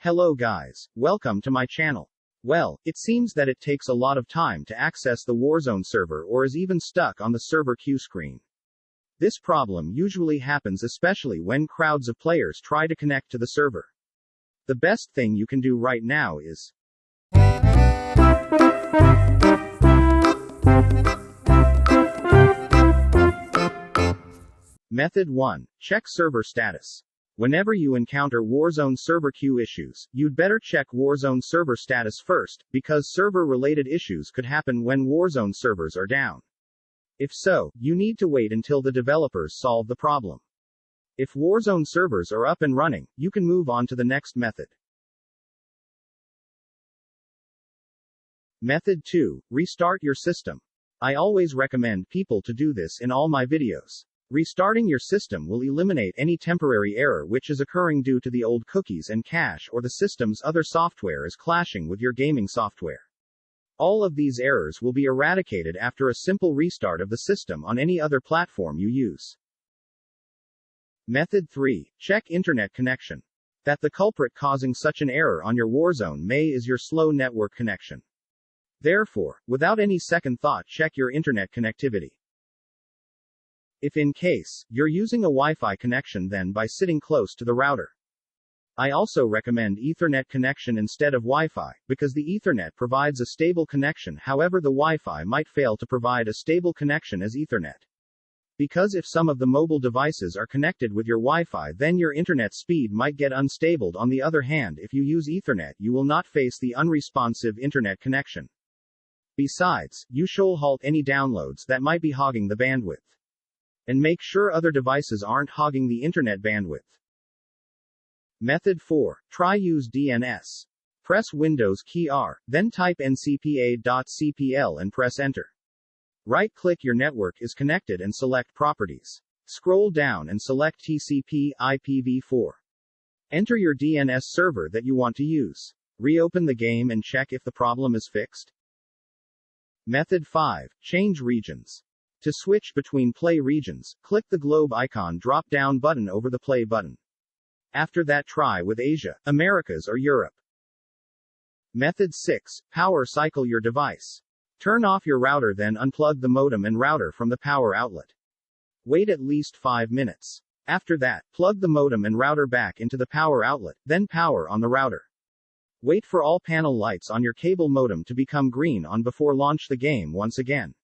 Hello guys, welcome to my channel. Well, it seems that it takes a lot of time to access the Warzone server or is even stuck on the server queue screen. This problem usually happens especially when crowds of players try to connect to the server. The best thing you can do right now is Method 1. Check server status. Whenever you encounter Warzone server queue issues, you'd better check Warzone server status first, because server-related issues could happen when Warzone servers are down. If so, you need to wait until the developers solve the problem. If Warzone servers are up and running, you can move on to the next method. Method 2. Restart your system. I always recommend people to do this in all my videos. Restarting your system will eliminate any temporary error which is occurring due to the old cookies and cache or the system's other software is clashing with your gaming software. All of these errors will be eradicated after a simple restart of the system on any other platform you use. Method 3. Check internet connection. That the culprit causing such an error on your Warzone may is your slow network connection. Therefore, without any second thought, check your internet connectivity. If in case you're using a Wi-Fi connection, then by sitting close to the router. I also recommend Ethernet connection instead of Wi-Fi, because the Ethernet provides a stable connection, however the Wi-Fi might fail to provide a stable connection as Ethernet. Because if some of the mobile devices are connected with your Wi-Fi, then your internet speed might get unstable. On the other hand, if you use Ethernet, you will not face the unresponsive internet connection. Besides, you should halt any downloads that might be hogging the bandwidth. And make sure other devices aren't hogging the internet bandwidth. Method 4. Try Use DNS. Press Windows key R, then type ncpa.cpl and press Enter. Right-click your network is connected and select Properties. Scroll down and select TCP IPv4. Enter your DNS server that you want to use. Reopen the game and check if the problem is fixed. Method 5. Change regions. To switch between play regions, click the globe icon drop-down button over the play button. After that, try with Asia, Americas or Europe. Method 6. Power cycle your device. Turn off your router, then unplug the modem and router from the power outlet. Wait at least 5 minutes. After that, plug the modem and router back into the power outlet, then power on the router. Wait for all panel lights on your cable modem to become green on before launch the game once again.